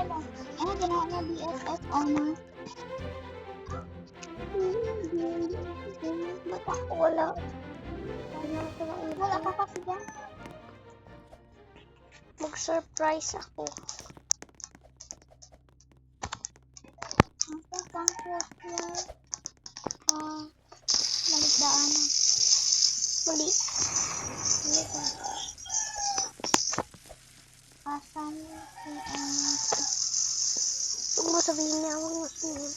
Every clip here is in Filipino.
mo. Ginawa niya BFF honor. Ba't ako wala? Wala ka kasi dyan. Mag-surprise ako. Ang pang-close maligdaan na. Mali. Hindi ka. Asan si Huwag mo sabihin niya, huwag mo sabihin.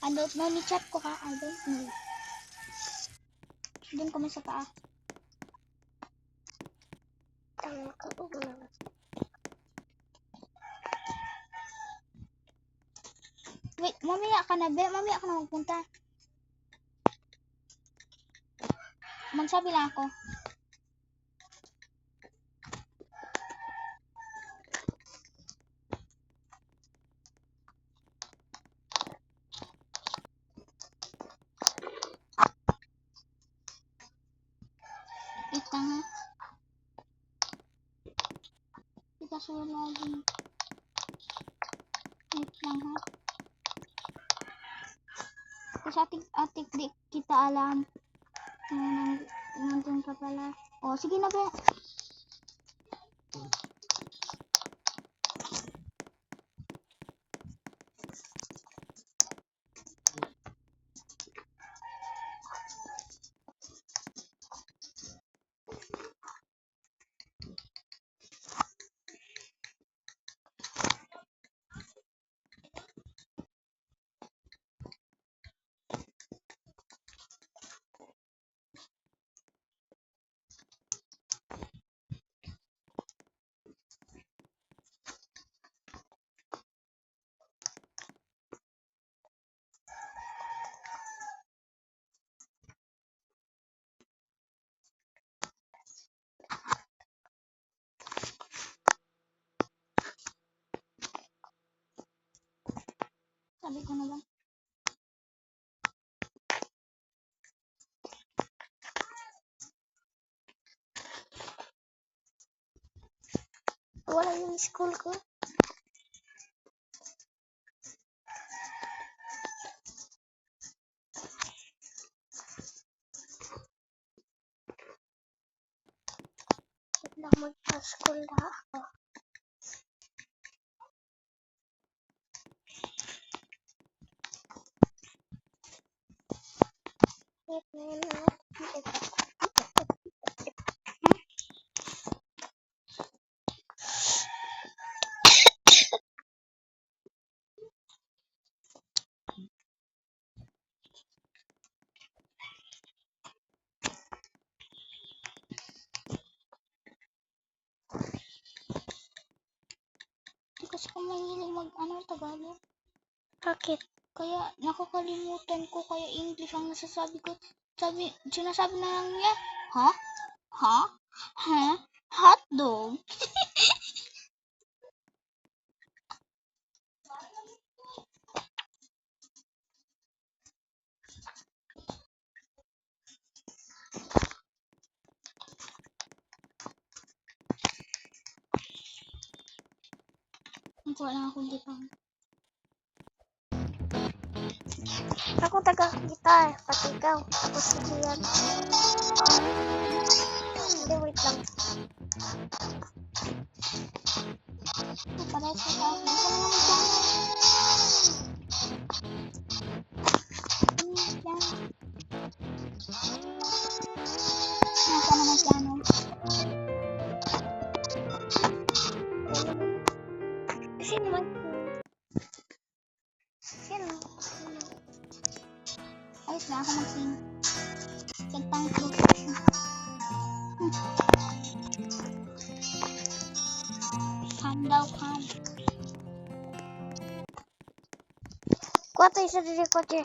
I don't know. Ni-chat ko ka. I don't know. Doon kami sa taas. Tama ka, huwag mo na. Wait, mamaya ka na, be. Mamaya ka na magpunta. Magsabi lang ako. Wait lang ha. Kita suruh lagi. Wait lang ha. Kasi atik di kita alam. Nandun ka pala. Oh, sige na be. Sabi ko na ba? Wala yung school ko. Wala magpa-school na ako. Wait na yun na. Kasi kung mahilig Tagalog. Bakit? Kaya nakakalimutan ko, kaya English ang nasasabi ko. Sinasabi na lang niya, ha? Ha? Ha? Hotdog? Wala lang akong gitang. Ako taga-gitar, pati ikaw. Ako si Gian. Hindi, wait lang. Pares sa taas. Basta na naman dyan. Yan. Nasa naman piano. Sino man? Sino? Ayos na ako mag-sing. Kagpang profession. Calm daw, calm. Kuha tayo sa diri ko, Che.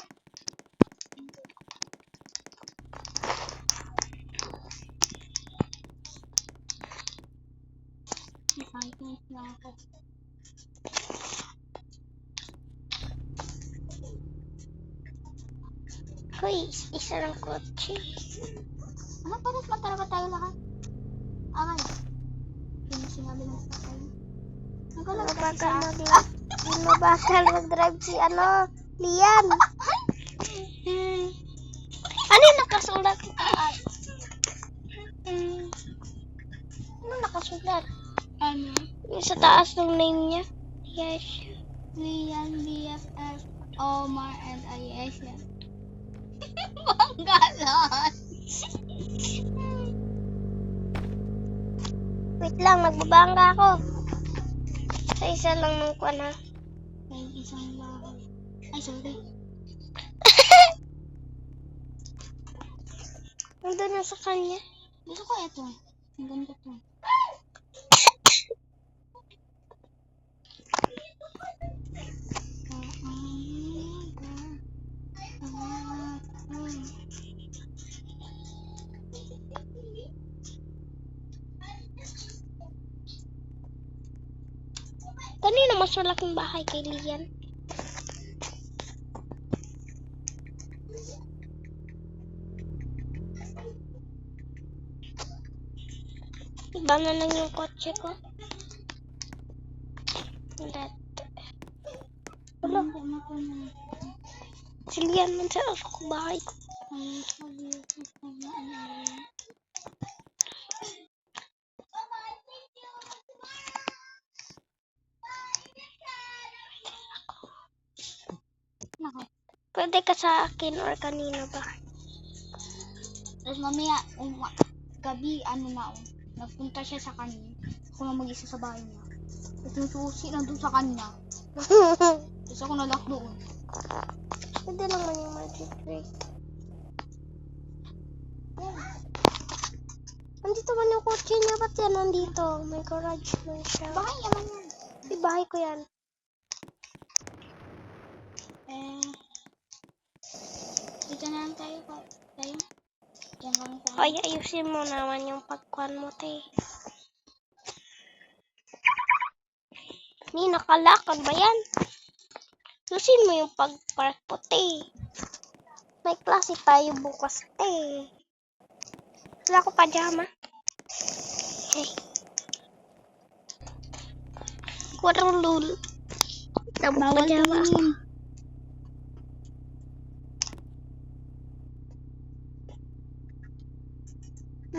Ayos na ako. Hoy, isa lang kotse. Ano, pares man talaga tayo lahat? Okay. sabi ng sakay. Mabagal Nagalag kasi sa akin. mag-drive. Mabagal mag-drive si Lian. Ano yung nakasulat sa taas? Ano nakasulat? Ano? Yung sa taas ng name niya. Yes. Lian, BFF, Omar, and Ayesha. Banggalan! Wait lang, magbabangga ako. Sa isa lang ng kwan ha. Ay, isang bahay. Ay, sorry. Nandun na sa kanya. Gusto ko ito. Ang ganda to. Kanina mas malaking bahay kay Lian. Iba na lang yung kotse ko. That. Wala. Si Lian man sa bahay ko. Pwede ka sa akin or kanina ba? Tapos mamaya, gabi, nagpunta siya sa kanya. Ako na mag-isa sa bahay niya. Tapos yung susi na doon sa kanya. Tapos ako nalak doon. Pwede naman yung magic trick. Nandito man yung kotse niya. Ba't yan nandito? May garage man siya. Bahay naman yan. Di bahay ko yan. Dito na lang tayo. Diyan lang tayo. Ay, ayusin mo naman yung pagkuhan mo, te. Ni, nakalakad ba yan? Ayusin mo yung pagpark po, te. May klase tayo bukas, te. Wala ko pajama. Okay. Kurulul. Bawal tingin.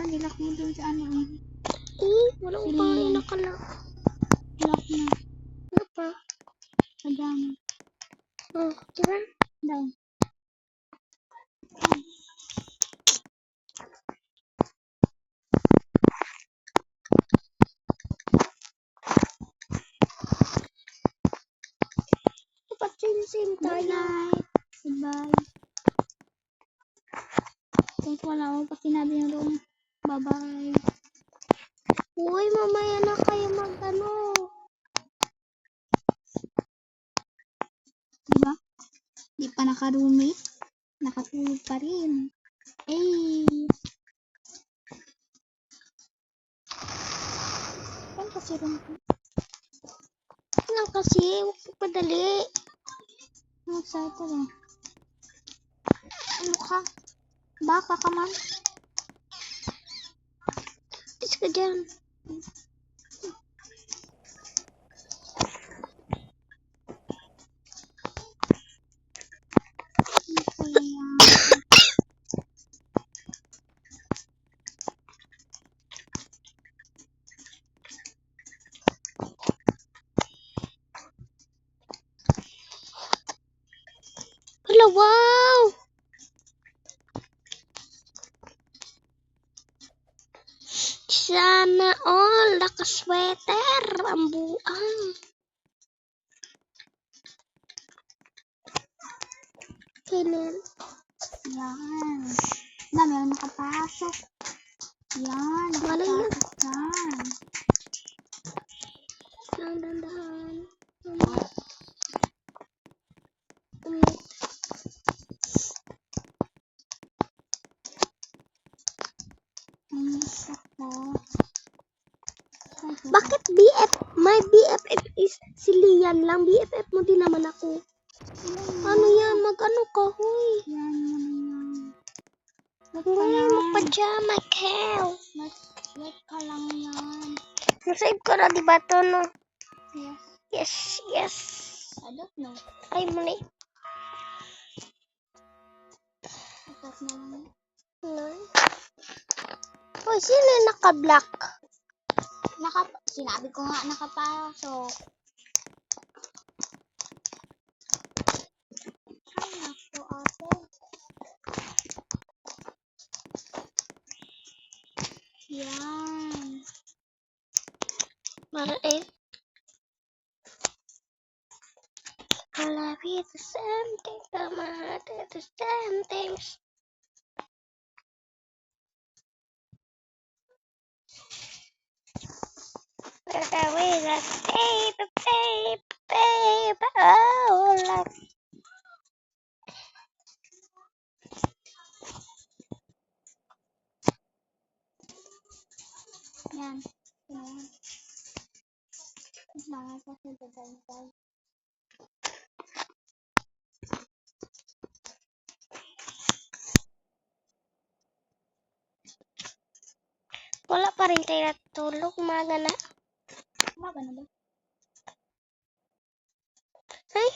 Nilak mo doon sa Wala ko pa rin nakalak. Lock na. Ano pa? Kadama. Diba? Down. Dapat same Good tayo. night. Goodbye. Kahit wala ako pa sinabi na doon. Bye-bye. Uy, mamaya na kayo mag-ano. Diba? Di pa naka-roommate. Nakatulog pa rin. Saan kasi room ko? Lang kasi, huwag ko padali. Excited eh. Ano ka? Baka ka man? Tis ka dyan. Hala, wow! Sana all, naka-sweater ang buang. Kailan? Yan. Dami ang nakapasok. Yan. Malay na. Yan. Dahan-dahan. Bakit BF? My BFF is si Lian lang. BFF mo din naman ako. Ano yan? Mag-ano ka? Huy. Yan. Huy, magpajama, Kel. Wait ka lang yan. Nasave ko na, di ba to, no? Yes. Yes, yes. I don't know. Ay, muli. Atas na lang. No. Uy, sino yung naka-black? Sinabi ko nga nakapasok. Ay, naku, ate. Yan. Para eh. I love you the same thing, my heart is the same things. There's a way that babe, oh, love. Yan. Yan. Bangat kasi dadagdag. Wala pa rin tayo natulog, umaga na. Umaga na ba? Ay,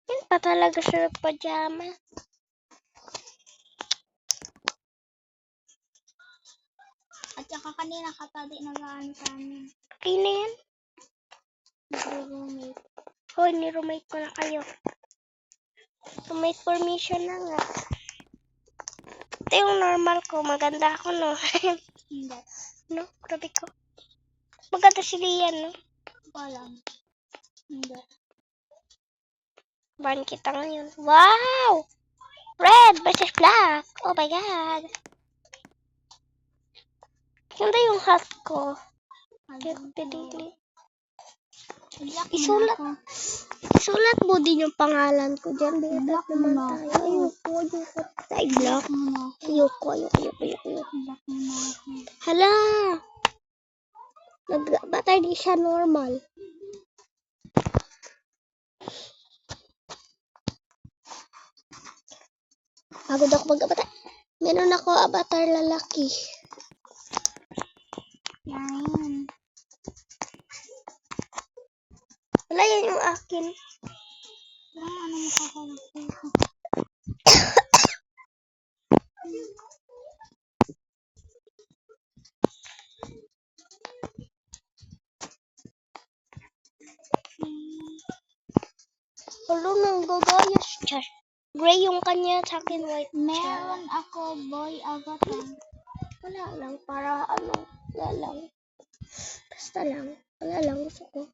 yun pa talaga siya pajama. At saka kanina katali nag-aano sa amin. Okay na yan. Nag-roommate. Hoy, ni-roommate ko na kayo. Roommate formation na nga. Ito yung normal ko. Maganda ako, no? Hindi. No? Grabe ko. Maganda si Lian, no? Walang. Hindi. Ban kita ngayon. Wow! Red versus black. Oh my God. Ganda yung hat ko. Pinili. Isulat. Isulat mo din yung pangalan ko dyan. Black naman tayo. Ayoko. Tayo black. Ayoko. Black na ako. Hala! Batay di siya normal. Pagod ako mag-avatar. Meron ako avatar lalaki. Yan. Wala yan yung akin. Yung ano mo kakalaki ko. Wala nang gagayas. Char. Gray yung kanya, sa akin white. Meron ako boy avatar. Wala lang, para ano, wala lang. Basta lang, wala lang gusto ko.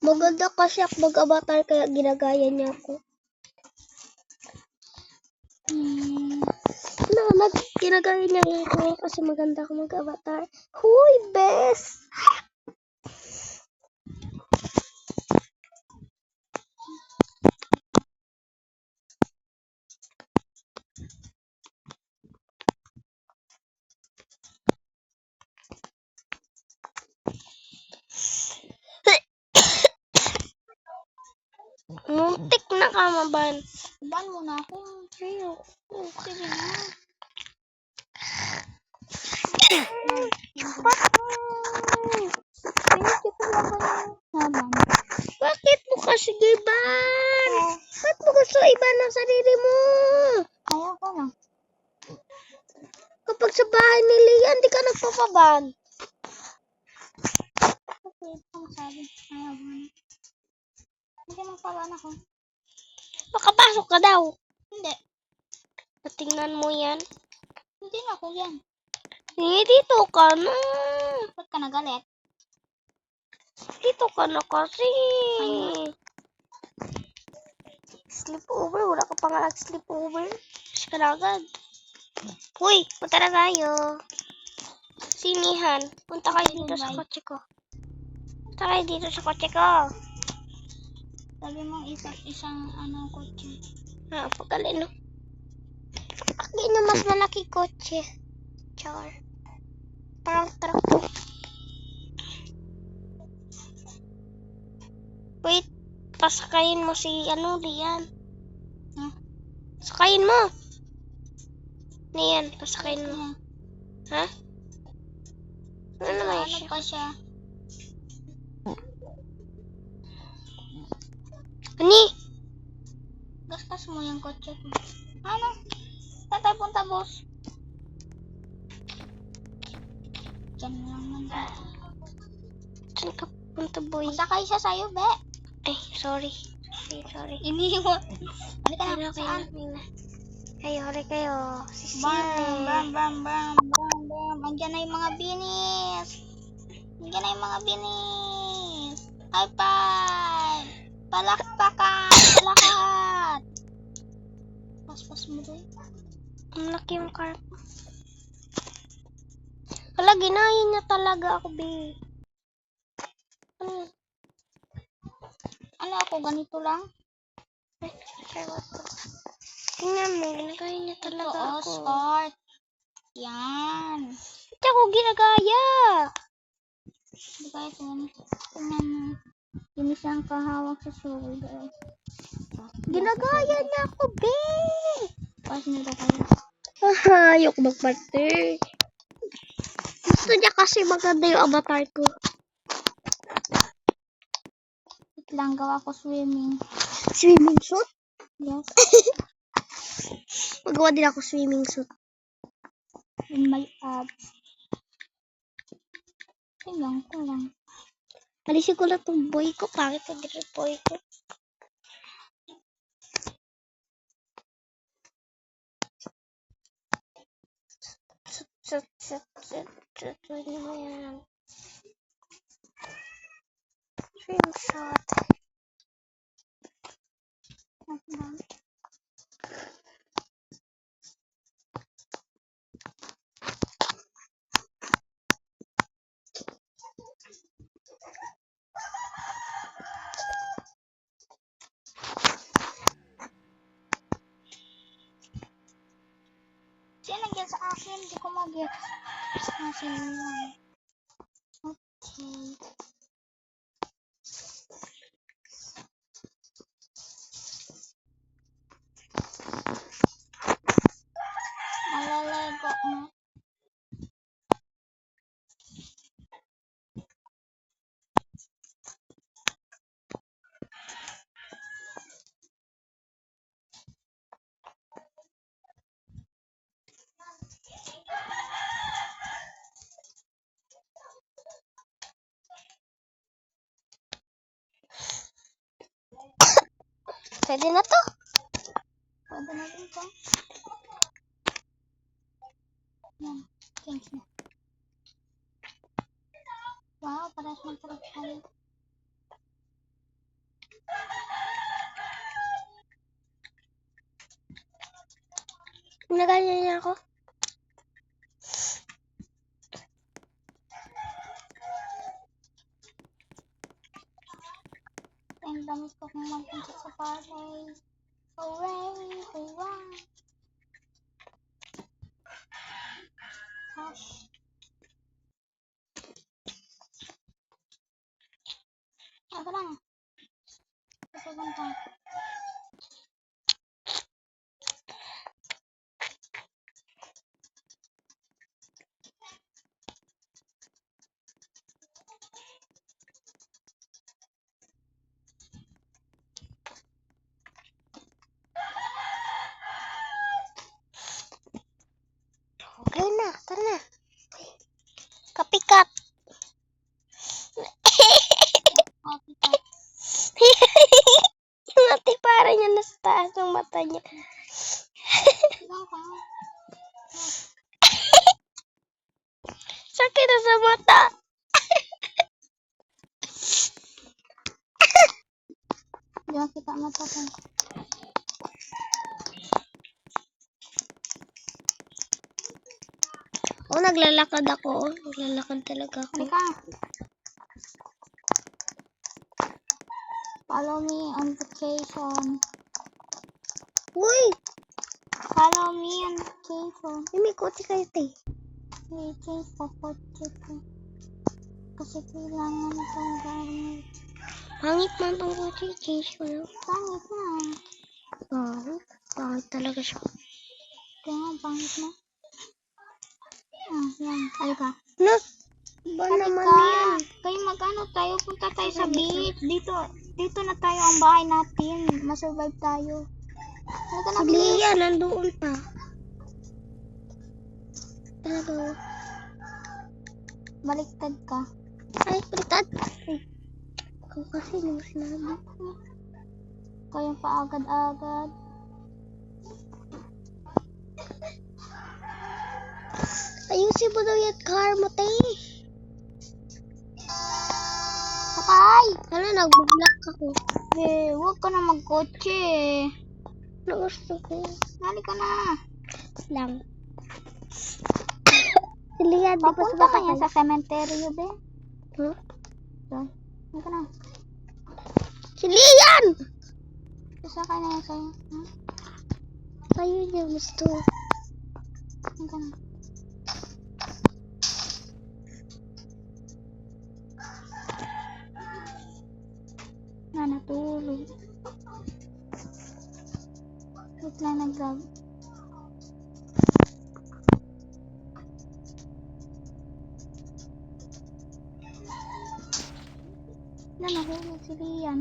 Maganda kasi ako mag-avatar kaya ginagaya niya ako. No, ginagaya niya ako kasi maganda ako mag-avatar. Huy, best! Muntik na ka maban. Ban mo na ako. Ayaw. Sige na. Naban. Bakit mo kasi giban? Bakit mo gusto iban ang sarili mo? Ayaw ko na. Kapag sa bahay ni Lian, di ka nagpapaban. Kasi ito masabi. Ayaw ko na. Hindi magpaban ako. Makapasok ka daw. Hindi. Tingnan mo yan. Hindi na ako yan. Dito ka na. Ba't ka nagalit? Dito ka na kasi. Sleepover. Wala ka pa nga nag-sleepover. Kasi ka na agad. Uy, punta na tayo. Sinihan. Punta kayo dito sa kotse ko. Punta kayo dito sa kotse ko. Sabi mo isang ano kotse. Pagkalin, no? Akin na mas malaki kotse. Char. Parang truck to. Wait. Pasakayin mo si Lian. Huh? Sakayin mo. Ano yan? Pasakayin mo. Ha? Ano naman Ano siya? pa siya? Ani? Gasgas mo yung kotse ko. Ano? Saan tayo punta, boss? Diyan lang man. Saan ka punta, boy? Masakay siya sa'yo, be. Ay, sorry. Sorry. Iniwan. Halika na, Ano saan? Kayo, huli kayo. Bam, Sisili. bam, bam, bam, bam, bam. Andyan na yung mga binis. Andyan na yung mga binis. High five. Palakpakan sa lahat. Paspas mo doon. Ang laki yung car ko. Wala, ginahin niya talaga ako, be. Ano? Ano ako, ganito lang? Ay, what to? Tingnan mo, ginagahin niya Ito, talaga oh, ako. start. Yan. Hindi ako ginagaya. Hindi kaya ito yan. Tingnan mo. Hindi siyang kahawak sa shoulder. Ginagaya niya ako, be. Pas nito kayo. Ayok magparte. Gusto niya kasi maganda yung avatar ko. Wait lang, gawa ko swimming. Swimming suit? Yes. Magawa din ako swimming suit. In my abs. Tingnan ko lang. Alisin ko lang tong boy ko. Pangit na din yung boy ko. Ano mo yan? Screenshot. Siya nagyan sa akin. Hindi ko mag-get. Akin lang. Okay. Malalego mo. Pwede na to. Pwede na din to. Yan. Change na. Wow, parang mag-sarap tayo. Ginagaya niya ako. Ang damit ko kung magpunta sa party. Hooray! Hooray! Gosh. Ako lang. Kasi ganito. Okay na. Tara na. Kapikat. Copy ka. Yung ate para niya nasa taas ng mata niya. Lang ka. Sakit na sa mata. Hindi mo kita mata ko. Oh, naglalakad ako. Naglalakad talaga ako. Halika. Follow me on vacation. Uy! Follow me on vacation. May kotse kayo, te. I-change ko kotse ko. Kasi kailangan itong gamit. Pangit man tong kotse. Change ko lang. Pangit na. Pangit. Pangit talaga siya. Kaya nga, ang pangit mo. Yan. Halika. Na, ba naman yan? Kayo mag-ano tayo, punta tayo sa beach. Dito na tayo ang bahay natin. Masurvive tayo. Halika na, Si Lia, nandoon pa. Talaga. baliktad ka. Ay, baliktad. Ay, ikaw kasi nung sinabi ko. Kayo pa agad-agad. Ayusin mo daw yung car mo, te. Sakay! Hala, nag-vlog ako. Huwag ka na magkotse. Ano gusto ko? Halika na. Lang. Si Lia, di pa Papunta ka yan sumakay. sa cemetery, be. Huh? So, halika na. Si Lian! Sasakay na yan sa'yo. Sa'yo niya gusto. Halika na. Natulog. Wait lang, nag-grab. Nahulog si Lian.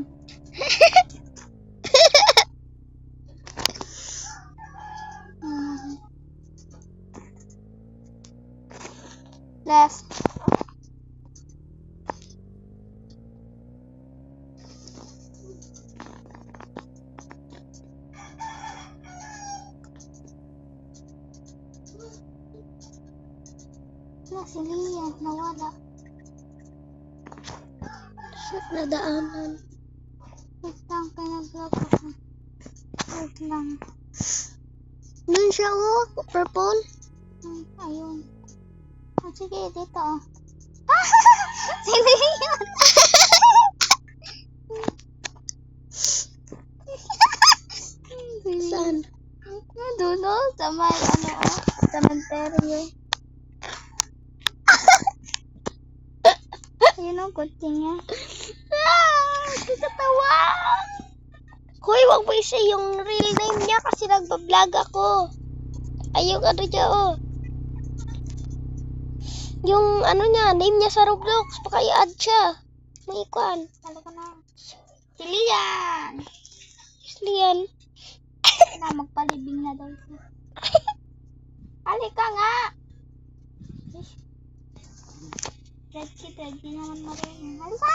Left. Si Lian, nawala. Shit, nadaanan. Wait lang, kaya nag-grab ako. Wait lang. Doon siya, oh. Purple. Ayun. Oh, sige, dito. Si Lian. Saan? Doon, sa may, cemetery. Ayun ang kotse niya. Katawa! Hoy, wag mo isa yung real name niya kasi nagbablog ako. Ay, yung ano niya, oh. Yung ano niya, name niya sa Roblox. Baka i-add siya. May ikuan. Halika na. Si Lian! Si Lian. Na, magpalibing na daw siya. Halika nga! Red kit, di naman marunong. Halika!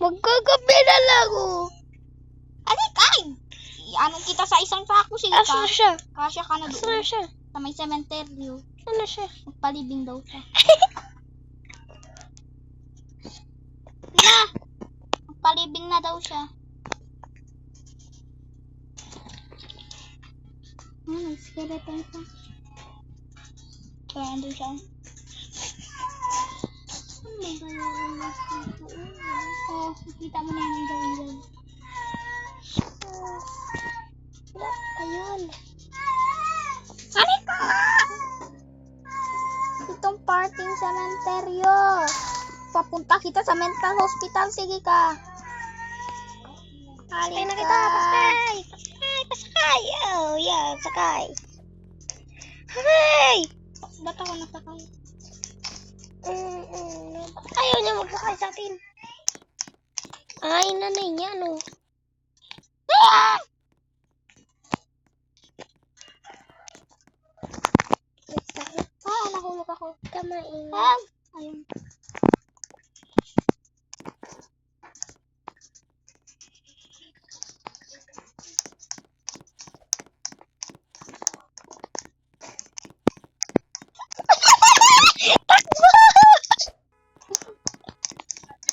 Magkagabi na lang, oh. Halika! Anong kita sa isang sako, sige ka. Asa siya? Kasya ka na Asa doon. siya? Sa may cemetery. Ano siya? Magpalibing daw siya. Na! Magpalibing na daw siya. May skeleton siya. Kaya andun siya. Oh, kita mo na yung ilaw. Ayun. Halika! Itong parting sementeryo. Papunta kita sa mental hospital. Sige ka. Sakay na kita. Pasakay. Pasakay. Oh, yeah. Sakay. Hey! Ba't ako nasakay? Ayaw niya magsakay sa atin. Ay, nanay niya, no? Ah! Nahulog ako. Kamain. Ayun.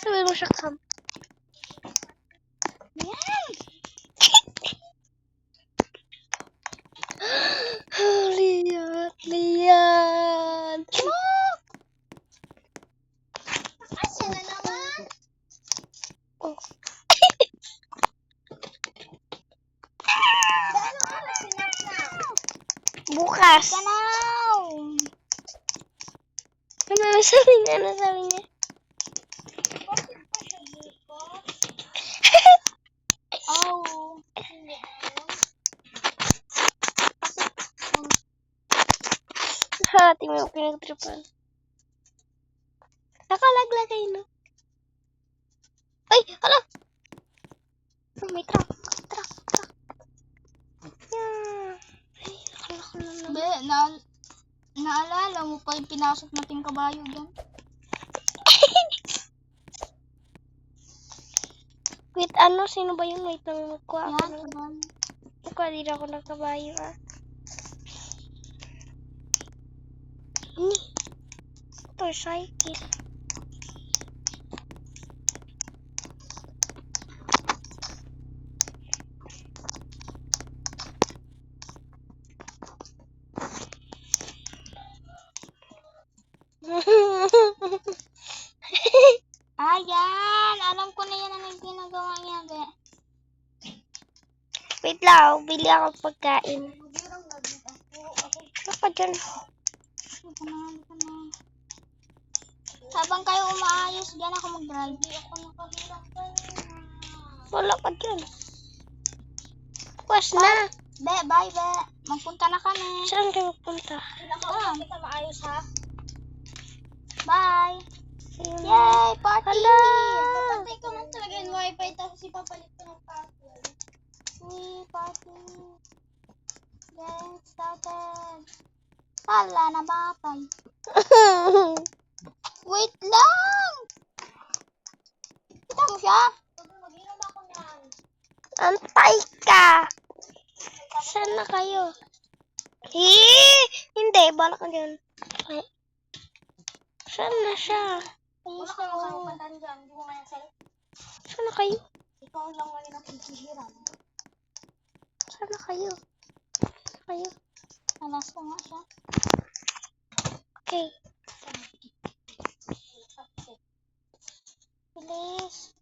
Sabi mo siya, Kam. Yan! Lian! Lian! Kasi na naman. Oh. Bukas. Kanaw! Ano sabi niya? Ano sabi niya? Oh. ate mo yung pinagtripan. Nakalaglagay, no? Ay, hala! Oh, may truck. Yeah. Ay, nakala naman. Be, naalala mo pa yung pinasok nating kabayo dyan? Wait, ano? Sino ba yun? Wait lang, magkuha ako. Yan, kabayo. Magkuha din ako ng kabayo, ah. Ni. Motorcycle. Ayan! Alam ko na yan ang ginagawa niya, be. Wait lang, bili ako pagkain. Ano ka dyan? Habang kayo umaayos, dyan ako mag-drive. Wala ka dyan. Bukas na. Be, bye, be. Magpunta na kami. Saan kayo magpunta? Kita maayos, ha? Bye! Ayun. Yay! Party! Hala! Papatay ko lang talaga yung wifi tapos ipapalit ko ng password. Yay! Party! Game started! Hala, nabatay. Wait lang! Kita mo siya? Mag-inom ako niyan. Antay ka! Saan na kayo? Hindi, bala ka dyan. Ay. Saan na siya? Ayos na ako. Hindi mo kaya sa'yo. Saan na kayo? Ikaw lang ngayon ang pagkihiram. Saan na kayo? Kayo? Alas ko nga siya. Okay. Bilis.